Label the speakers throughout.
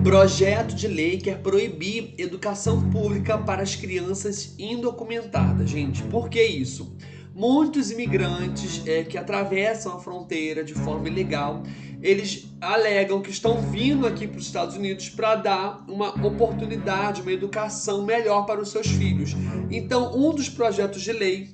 Speaker 1: Projeto de lei quer proibir educação pública para as crianças indocumentadas. Gente, por que isso? Muitos imigrantes que atravessam a fronteira de forma ilegal, eles alegam que estão vindo aqui para os Estados Unidos para dar uma oportunidade, uma educação melhor para os seus filhos. Então, um dos projetos de lei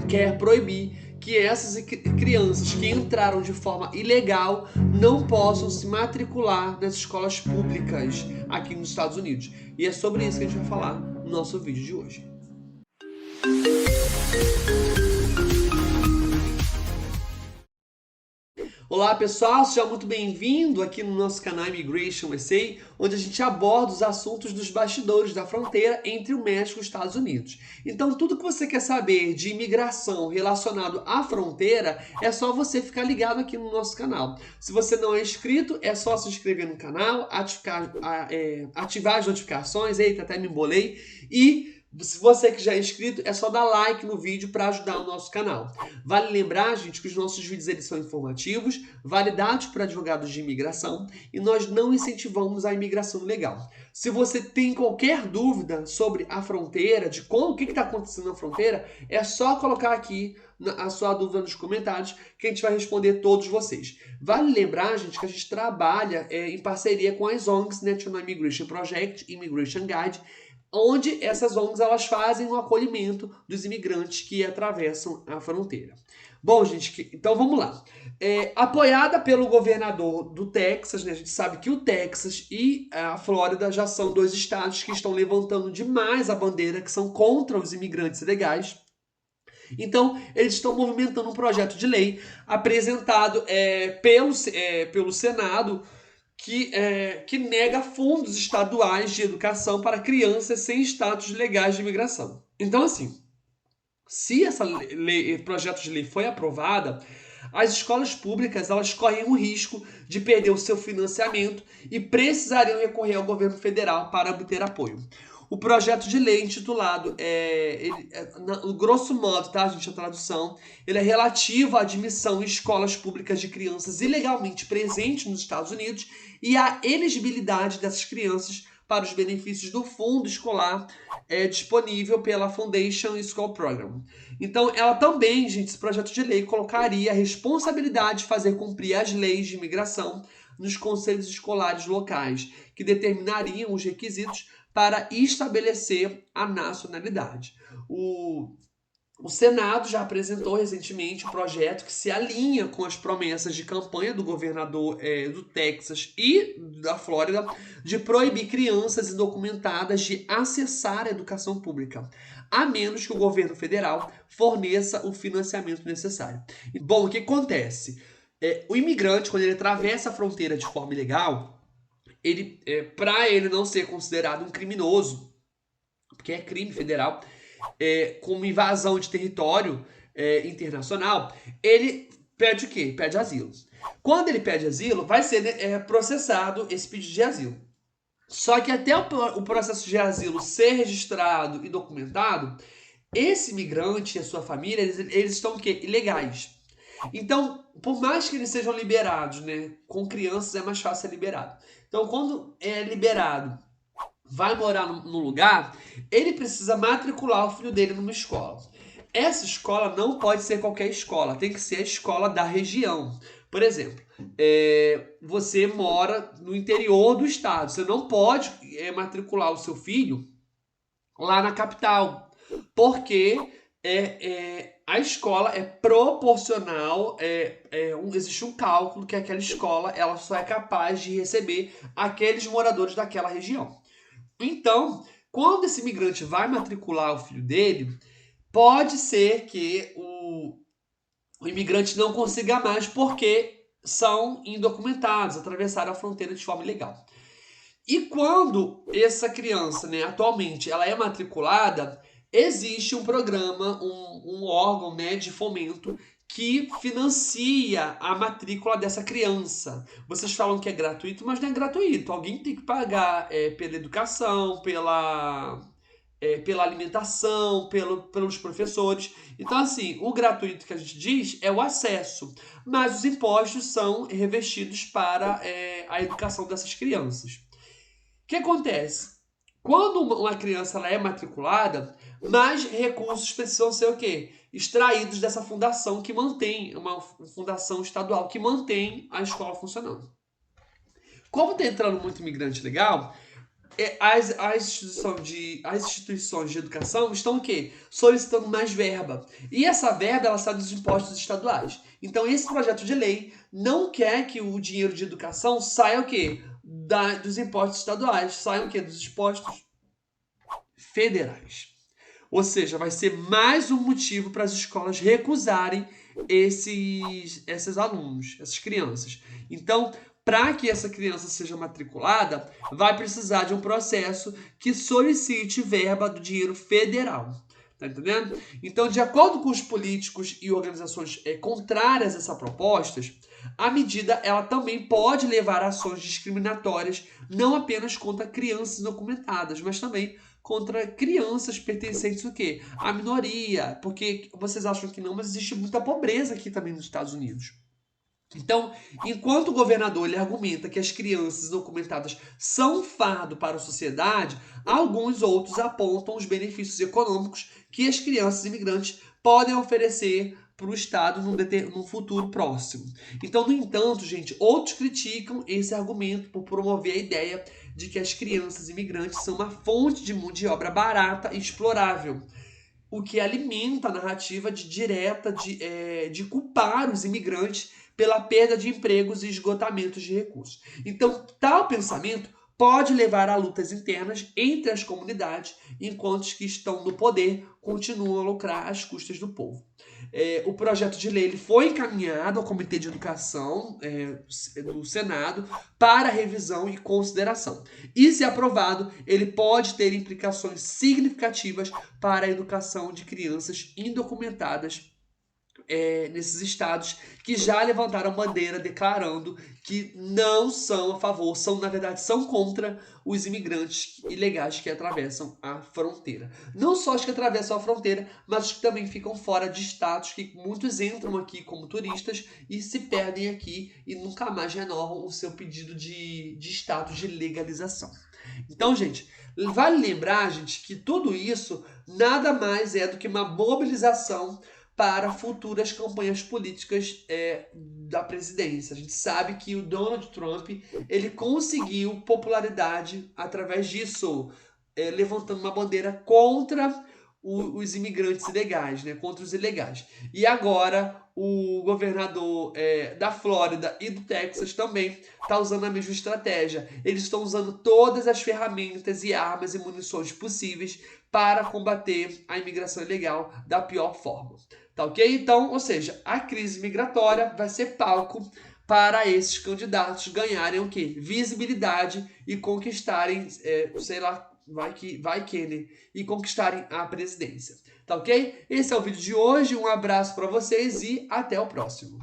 Speaker 1: quer proibir que essas crianças que entraram de forma ilegal não possam se matricular nas escolas públicas aqui nos Estados Unidos. E é sobre isso que a gente vai falar no nosso vídeo de hoje. Olá pessoal, seja muito bem-vindo aqui no nosso canal Immigration USA, onde a gente aborda os assuntos dos bastidores da fronteira entre o México e os Estados Unidos. Então tudo que você quer saber de imigração relacionado à fronteira, é só você ficar ligado aqui no nosso canal. Se você não é inscrito, é só se inscrever no canal, ativar as notificações, eita, até me embolei, e se você que já é inscrito, é só dar like no vídeo para ajudar o nosso canal. Vale lembrar, gente, que os nossos vídeos eles são informativos, validados por advogados de imigração, e nós não incentivamos a imigração ilegal. Se você tem qualquer dúvida sobre a fronteira, de o que está acontecendo na fronteira, é só colocar aqui a sua dúvida nos comentários que a gente vai responder todos vocês. Vale lembrar, gente, que a gente trabalha em parceria com as ONGs, National Immigration Project, Immigration Guide, onde essas ONGs elas fazem o acolhimento dos imigrantes que atravessam a fronteira. Bom, gente, então vamos lá. Apoiada pelo governador do Texas, né? A gente sabe que o Texas e a Flórida já são dois estados que estão levantando demais a bandeira, que são contra os imigrantes ilegais. Então, eles estão movimentando um projeto de lei apresentado pelo Senado, que nega fundos estaduais de educação para crianças sem status legais de imigração. Então, assim, se essa projeto de lei foi aprovada, as escolas públicas elas correm o risco de perder o seu financiamento e precisariam recorrer ao governo federal para obter apoio. O projeto de lei intitulado, grosso modo, tá, gente, a tradução, ele é relativo à admissão em escolas públicas de crianças ilegalmente presentes nos Estados Unidos e à elegibilidade dessas crianças para os benefícios do fundo escolar disponível pela Foundation School Program. Então, ela também, gente, esse projeto de lei colocaria a responsabilidade de fazer cumprir as leis de imigração nos conselhos escolares locais, que determinariam os requisitos para estabelecer a nacionalidade. O Senado já apresentou recentemente um projeto que se alinha com as promessas de campanha do governador do Texas e da Flórida de proibir crianças indocumentadas de acessar a educação pública, a menos que o governo federal forneça o financiamento necessário. Bom, o que acontece? O imigrante, quando ele atravessa a fronteira de forma ilegal, para ele não ser considerado um criminoso, porque é crime federal, como invasão de território internacional, ele pede o quê? Pede asilo. Quando ele pede asilo, vai ser processado esse pedido de asilo. Só que até o processo de asilo ser registrado e documentado, esse imigrante e a sua família, eles estão o quê? Ilegais. Então, por mais que eles sejam liberados, né, com crianças é mais fácil ser liberado. Então, quando é liberado, vai morar no lugar, ele precisa matricular o filho dele numa escola. Essa escola não pode ser qualquer escola, tem que ser a escola da região. Por exemplo, você mora no interior do estado, você não pode matricular o seu filho lá na capital, porque a escola é proporcional, existe um cálculo que aquela escola ela só é capaz de receber aqueles moradores daquela região. Então, quando esse imigrante vai matricular o filho dele, pode ser que o imigrante não consiga mais porque são indocumentados, atravessaram a fronteira de forma ilegal. E quando essa criança, né, atualmente, ela é matriculada, existe um programa, um órgão, né, de fomento que financia a matrícula dessa criança. Vocês falam que é gratuito, mas não é gratuito. Alguém tem que pagar pela educação, pela alimentação, pelos professores. Então, assim, o gratuito que a gente diz é o acesso, mas os impostos são revestidos para a educação dessas crianças. que acontece? Quando uma criança ela é matriculada, mais recursos precisam ser o quê? Extraídos dessa fundação que mantém, uma fundação estadual que mantém a escola funcionando. Como está entrando muito imigrante legal, as instituições de educação estão o quê? Solicitando mais verba. E essa verba ela sai dos impostos estaduais. Então esse projeto de lei não quer que o dinheiro de educação saia o quê? Dos impostos estaduais, saia o quê? Dos impostos federais. Ou seja, vai ser mais um motivo para as escolas recusarem esses alunos, essas crianças. Então, para que essa criança seja matriculada, vai precisar de um processo que solicite verba do dinheiro federal. Tá entendendo? Então, de acordo com os políticos e organizações contrárias a essas propostas, a medida ela também pode levar a ações discriminatórias, não apenas contra crianças documentadas, mas também contra crianças pertencentes o quê? À minoria, porque vocês acham que não, mas existe muita pobreza aqui também nos Estados Unidos. Então, enquanto o governador ele argumenta que as crianças documentadas são um fardo para a sociedade, alguns outros apontam os benefícios econômicos que as crianças imigrantes podem oferecer para o Estado num futuro próximo. Então, no entanto, gente, outros criticam esse argumento por promover a ideia de que as crianças imigrantes são uma fonte de mão de obra barata e explorável, o que alimenta a narrativa de culpar os imigrantes pela perda de empregos e esgotamento de recursos. Então, tal pensamento pode levar a lutas internas entre as comunidades, enquanto os que estão no poder continuam a lucrar às custas do povo. O projeto de lei ele foi encaminhado ao Comitê de Educação do Senado para revisão e consideração. E, se aprovado, ele pode ter implicações significativas para a educação de crianças indocumentadas nesses estados que já levantaram bandeira declarando que não são a favor, na verdade, são contra os imigrantes ilegais que atravessam a fronteira. Não só os que atravessam a fronteira, mas os que também ficam fora de estados, que muitos entram aqui como turistas e se perdem aqui e nunca mais renovam o seu pedido de status de legalização. Então, gente, vale lembrar, gente, que tudo isso nada mais é do que uma mobilização para futuras campanhas políticas da presidência. A gente sabe que o Donald Trump ele conseguiu popularidade através disso, levantando uma bandeira contra os imigrantes ilegais, né? Contra os ilegais. E agora o governador da Flórida e do Texas também está usando a mesma estratégia. Eles estão usando todas as ferramentas e armas e munições possíveis para combater a imigração ilegal da pior forma. Tá ok? Então, ou seja, a crise migratória vai ser palco para esses candidatos ganharem o quê? Visibilidade e conquistarem, sei lá, vai que, né? E conquistarem a presidência. Tá ok? Esse é o vídeo de hoje. Um abraço para vocês e até o próximo.